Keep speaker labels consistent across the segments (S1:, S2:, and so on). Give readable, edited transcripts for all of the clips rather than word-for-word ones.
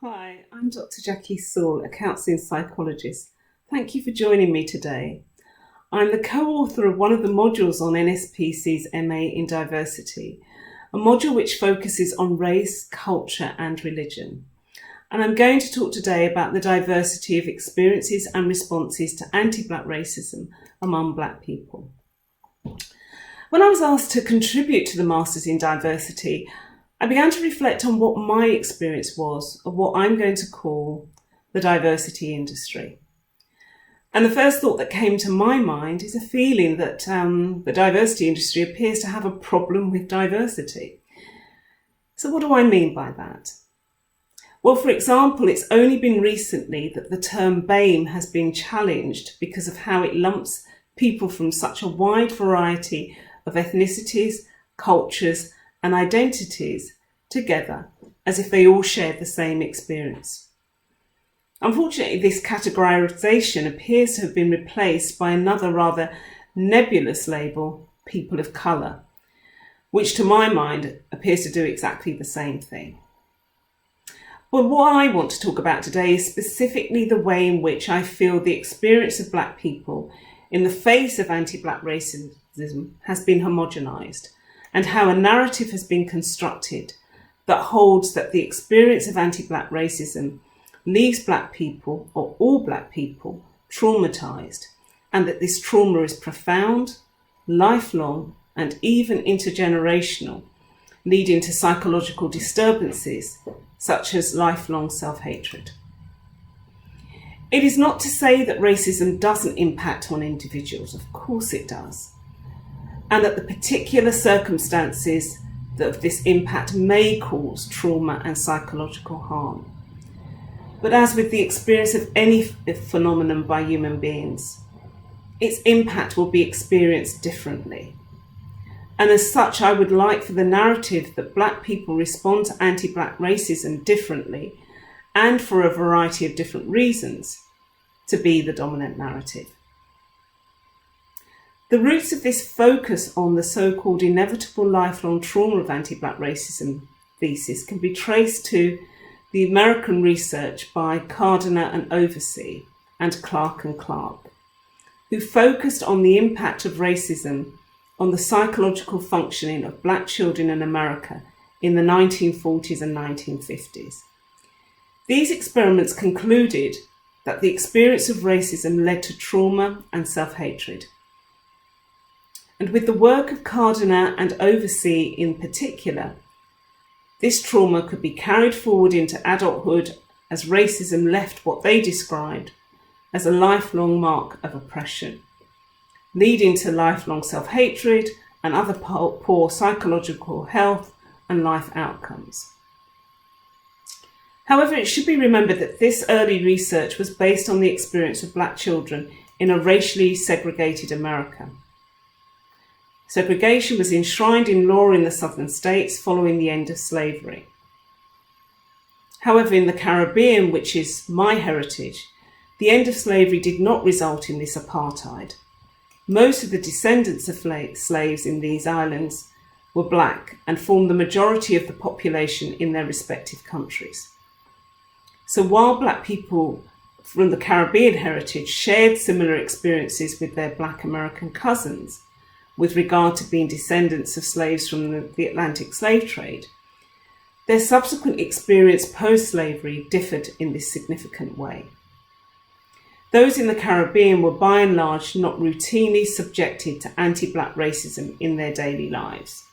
S1: Hi, I'm Dr. Jackie Sewell, a counselling psychologist. Thank you for joining me today. I'm the co-author of one of the modules on NSPC's MA in Diversity, a module which focuses on race, culture and religion. And I'm going to talk today about the diversity of experiences and responses to anti-Black racism among Black people. When I was asked to contribute to the Masters in Diversity, I began to reflect on what my experience was of what I'm going to call the diversity industry. And the first thought that came to my mind is a feeling that the diversity industry appears to have a problem with diversity. So what do I mean by that? Well, for example, it's only been recently that the term BAME has been challenged because of how it lumps people from such a wide variety of ethnicities, cultures, and identities together as if they all shared the same experience. Unfortunately, this categorization appears to have been replaced by another rather nebulous label, people of colour, which to my mind appears to do exactly the same thing. But what I want to talk about today is specifically the way in which I feel the experience of Black people in the face of anti-Black racism has been homogenised, and how a narrative has been constructed that holds that the experience of anti-Black racism leaves Black people, or all Black people, traumatised, and that this trauma is profound, lifelong, and even intergenerational, leading to psychological disturbances such as lifelong self-hatred. It is not to say that racism doesn't impact on individuals, of course it does, and that the particular circumstances of this impact may cause trauma and psychological harm. But as with the experience of any phenomenon by human beings, its impact will be experienced differently. And as such, I would like for the narrative that Black people respond to anti-Black racism differently, and for a variety of different reasons, to be the dominant narrative. The roots of this focus on the so-called inevitable lifelong trauma of anti-Black racism thesis can be traced to the American research by Cardiner and Oversee and Clark and Clark, who focused on the impact of racism on the psychological functioning of Black children in America in the 1940s and 1950s. These experiments concluded that the experience of racism led to trauma and self-hatred. And with the work of Cardiner and Oversee in particular, this trauma could be carried forward into adulthood as racism left what they described as a lifelong mark of oppression, leading to lifelong self-hatred and other poor psychological health and life outcomes. However, it should be remembered that this early research was based on the experience of Black children in a racially segregated America. Segregation was enshrined in law in the southern states following the end of slavery. However, in the Caribbean, which is my heritage, the end of slavery did not result in this apartheid. Most of the descendants of slaves in these islands were Black and formed the majority of the population in their respective countries. So while Black people from the Caribbean heritage shared similar experiences with their Black American cousins, with regard to being descendants of slaves from the Atlantic slave trade, their subsequent experience post-slavery differed in this significant way. Those in the Caribbean were by and large not routinely subjected to anti-Black racism in their daily lives.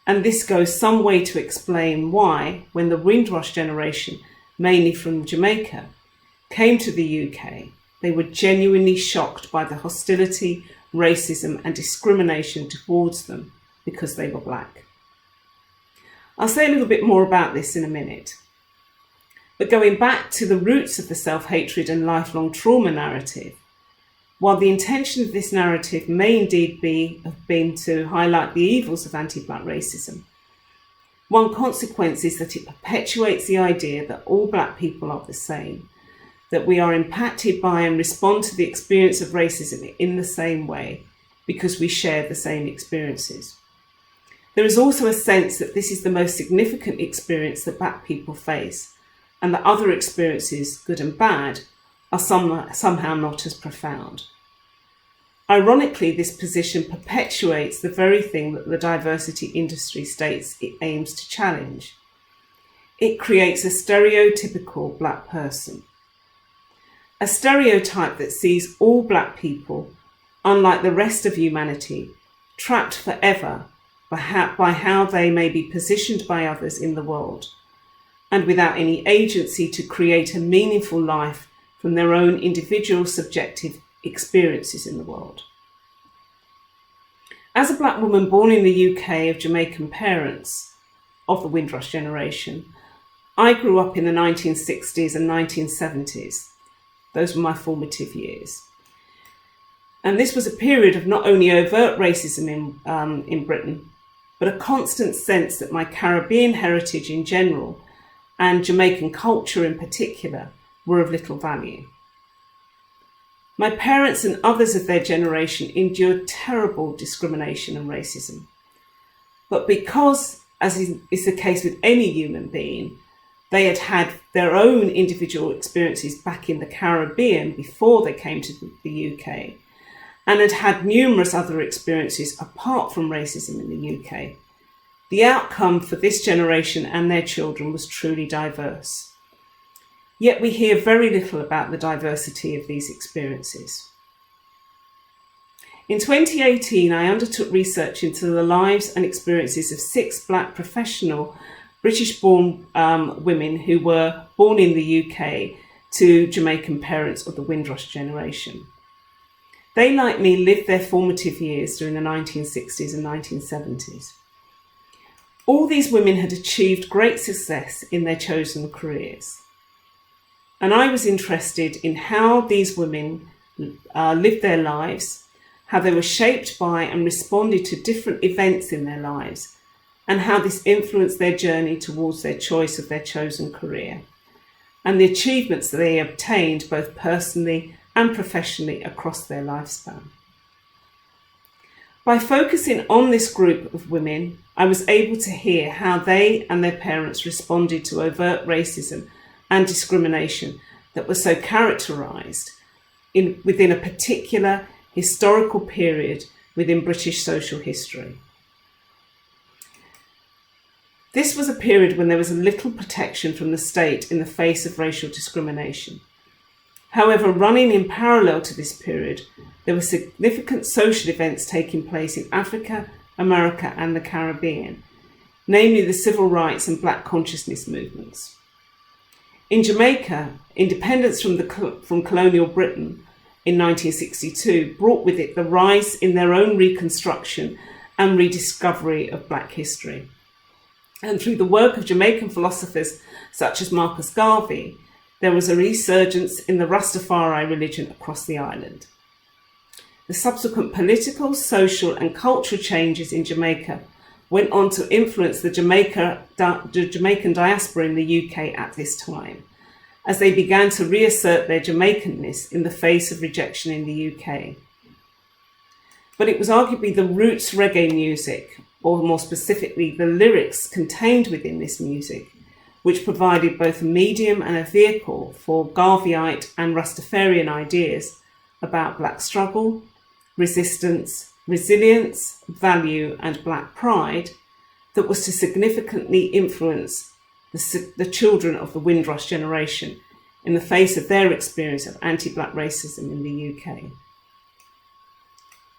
S1: And this goes some way to explain why, when the Windrush generation, mainly from Jamaica, came to the UK, they were genuinely shocked by the hostility, racism and discrimination towards them because they were Black. I'll say a little bit more about this in a minute. But going back to the roots of the self-hatred and lifelong trauma narrative, while the intention of this narrative may indeed have been to highlight the evils of anti-Black racism, one consequence is that it perpetuates the idea that all Black people are the same, that we are impacted by and respond to the experience of racism in the same way because we share the same experiences. There is also a sense that this is the most significant experience that Black people face, and that other experiences, good and bad, are somehow not as profound. Ironically, this position perpetuates the very thing that the diversity industry states it aims to challenge. It creates a stereotypical black person. A stereotype that sees all black people, unlike the rest of humanity, trapped forever by how they may be positioned by others in the world, and without any agency to create a meaningful life from their own individual subjective experiences in the world. As a black woman born in the UK of Jamaican parents of the Windrush generation, I grew up in the 1960s and 1970s. Those were my formative years. And this was a period of not only overt racism in Britain, but a constant sense that my Caribbean heritage in general and Jamaican culture in particular were of little value. My parents and others of their generation endured terrible discrimination and racism. But because, as is the case with any human being, they had had their own individual experiences back in the Caribbean before they came to the UK, and had had numerous other experiences apart from racism in the UK, the outcome for this generation and their children was truly diverse. Yet we hear very little about the diversity of these experiences. In 2018, I undertook research into the lives and experiences of 6 black professional British-born women who were born in the UK to Jamaican parents of the Windrush generation. They, like me, lived their formative years during the 1960s and 1970s. All these women had achieved great success in their chosen careers. And I was interested in how these women lived their lives, how they were shaped by and responded to different events in their lives, and how this influenced their journey towards their choice of their chosen career, and the achievements that they obtained both personally and professionally across their lifespan. By focusing on this group of women, I was able to hear how they and their parents responded to overt racism and discrimination that was so characterised within a particular historical period within British social history. This was a period when there was little protection from the state in the face of racial discrimination. However, running in parallel to this period, there were significant social events taking place in Africa, America, and the Caribbean, namely the civil rights and black consciousness movements. In Jamaica, independence from colonial Britain in 1962 brought with it the rise in their own reconstruction and rediscovery of black history. And through the work of Jamaican philosophers such as Marcus Garvey, there was a resurgence in the Rastafari religion across the island. The subsequent political, social and cultural changes in Jamaica went on to influence the Jamaican diaspora in the UK at this time, as they began to reassert their Jamaicanness in the face of rejection in the UK. But it was arguably the roots reggae music, or more specifically the lyrics contained within this music, which provided both a medium and a vehicle for Garveyite and Rastafarian ideas about black struggle, resistance, resilience, value and black pride, that was to significantly influence the children of the Windrush generation in the face of their experience of anti-black racism in the UK.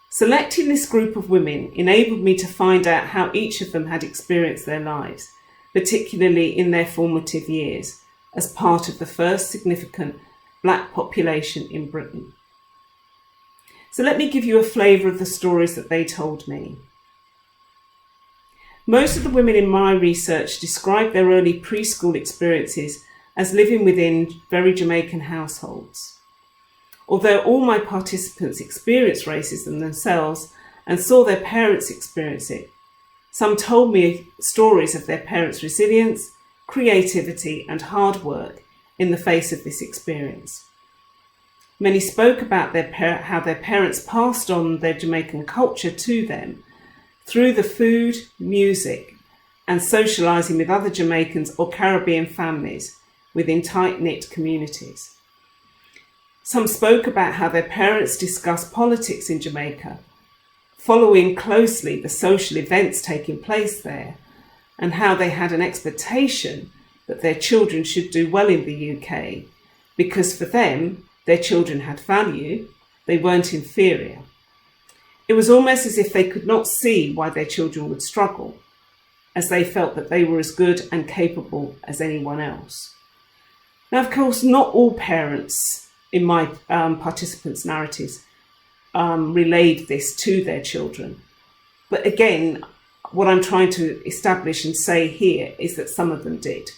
S1: Selecting this group of women enabled me to find out how each of them had experienced their lives, particularly in their formative years, as part of the first significant black population in Britain. So let me give you a flavour of the stories that they told me. Most of the women in my research described their early preschool experiences as living within very Jamaican households. Although all my participants experienced racism themselves and saw their parents experience it, some told me stories of their parents' resilience, creativity and hard work in the face of this experience. Many spoke about how their parents passed on their Jamaican culture to them through the food, music and socialising with other Jamaicans or Caribbean families within tight-knit communities. Some spoke about how their parents discussed politics in Jamaica, following closely the social events taking place there, and how they had an expectation that their children should do well in the UK, because for them, their children had value, they weren't inferior. It was almost as if they could not see why their children would struggle, as they felt that they were as good and capable as anyone else. Now, of course, not all parents in my participants' narratives relayed this to their children. But again, what I'm trying to establish and say here is that some of them did.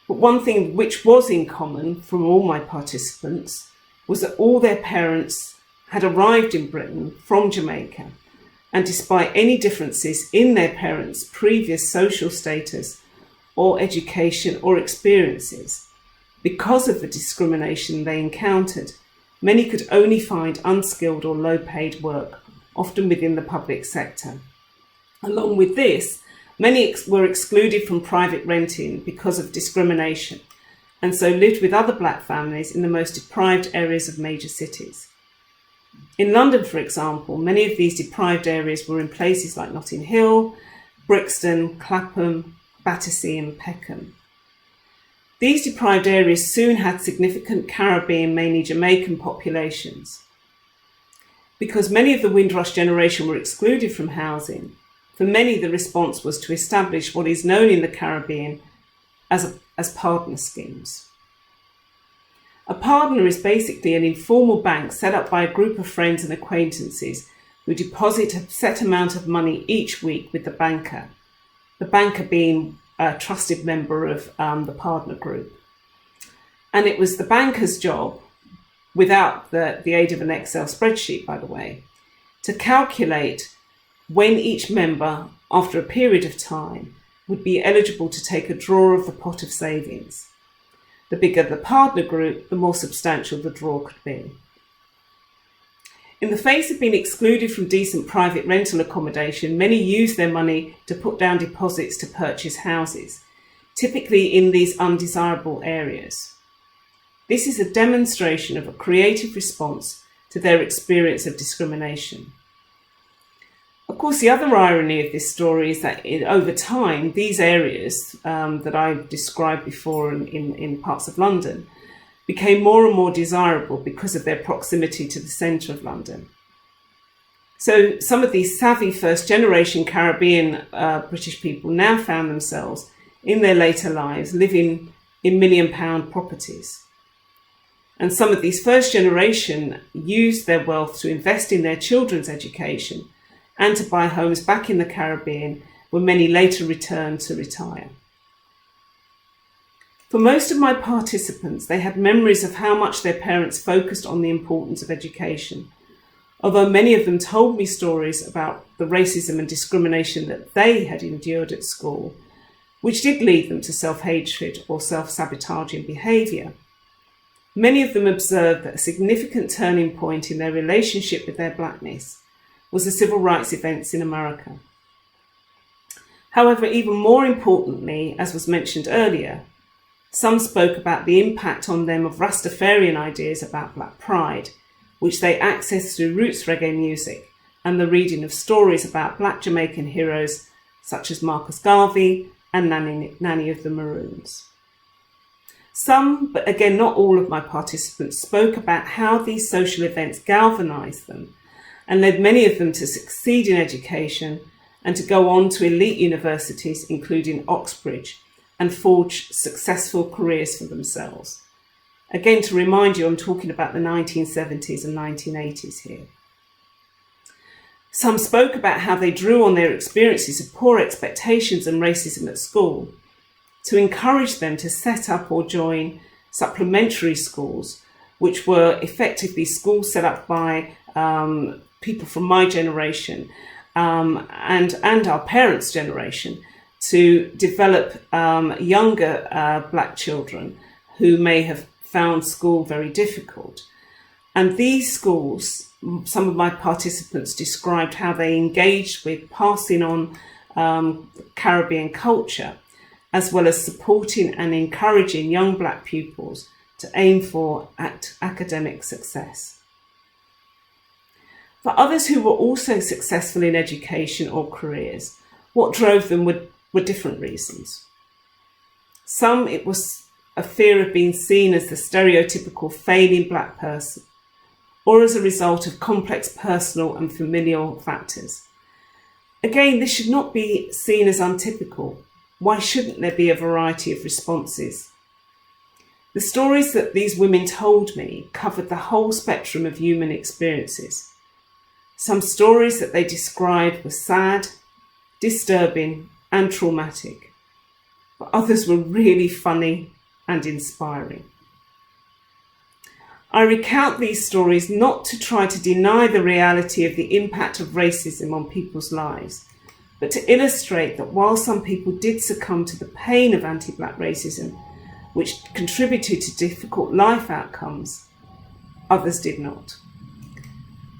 S1: But one thing which was in common from all my participants was that all their parents had arrived in Britain from Jamaica, and despite any differences in their parents' previous social status or education or experiences, because of the discrimination they encountered, many could only find unskilled or low-paid work, often within the public sector. Along with this, many were excluded from private renting because of discrimination, and so lived with other black families in the most deprived areas of major cities. In London, for example, many of these deprived areas were in places like Notting Hill, Brixton, Clapham, Battersea and Peckham. These deprived areas soon had significant Caribbean, mainly Jamaican populations. Because many of the Windrush generation were excluded from housing, for many the response was to establish what is known in the Caribbean as partner schemes. A partner is basically an informal bank set up by a group of friends and acquaintances who deposit a set amount of money each week with the banker being a trusted member of the partner group. And it was the banker's job, without the aid of an Excel spreadsheet, by the way, to calculate when each member, after a period of time, would be eligible to take a draw of the pot of savings. The bigger the partner group, the more substantial the draw could be. In the face of being excluded from decent private rental accommodation, many used their money to put down deposits to purchase houses, typically in these undesirable areas. This is a demonstration of a creative response to their experience of discrimination. Of course, the other irony of this story is that over time, these areas that I've described before in parts of London became more and more desirable because of their proximity to the centre of London. So some of these savvy first-generation Caribbean British people now found themselves in their later lives living in million-pound properties. And some of these first generation used their wealth to invest in their children's education and to buy homes back in the Caribbean, where many later returned to retire. For most of my participants, they had memories of how much their parents focused on the importance of education, although many of them told me stories about the racism and discrimination that they had endured at school, which did lead them to self-hatred or self-sabotaging behaviour. Many of them observed that a significant turning point in their relationship with their blackness was the civil rights events in America. However, even more importantly, as was mentioned earlier, some spoke about the impact on them of Rastafarian ideas about black pride, which they accessed through roots reggae music and the reading of stories about black Jamaican heroes such as Marcus Garvey and Nanny of the Maroons. Some, but again not all of my participants, spoke about how these social events galvanised them and led many of them to succeed in education and to go on to elite universities, including Oxbridge, and forge successful careers for themselves. Again, to remind you, I'm talking about the 1970s and 1980s here. Some spoke about how they drew on their experiences of poor expectations and racism at school to encourage them to set up or join supplementary schools, which were effectively schools set up by people from my generation and our parents' generation to develop younger black children who may have found school very difficult. And these schools, some of my participants described how they engaged with passing on Caribbean culture as well as supporting and encouraging young black pupils to aim for academic success. For others who were also successful in education or careers, what drove them were different reasons. Some, it was a fear of being seen as the stereotypical failing black person, or as a result of complex personal and familial factors. Again, this should not be seen as untypical. Why shouldn't there be a variety of responses? The stories that these women told me covered the whole spectrum of human experiences. Some stories that they described were sad, disturbing, and traumatic, but others were really funny and inspiring. I recount these stories not to try to deny the reality of the impact of racism on people's lives, but to illustrate that while some people did succumb to the pain of anti-black racism, which contributed to difficult life outcomes, others did not.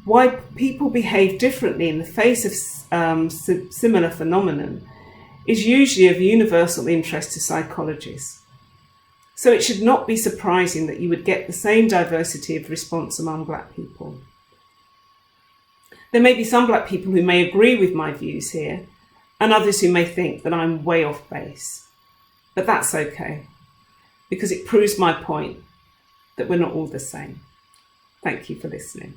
S1: Why people behave differently in the face of similar phenomenon is usually of universal interest to psychologists. So it should not be surprising that you would get the same diversity of response among black people. There may be some black people who may agree with my views here, and others who may think that I'm way off base. But that's okay, because it proves my point that we're not all the same. Thank you for listening.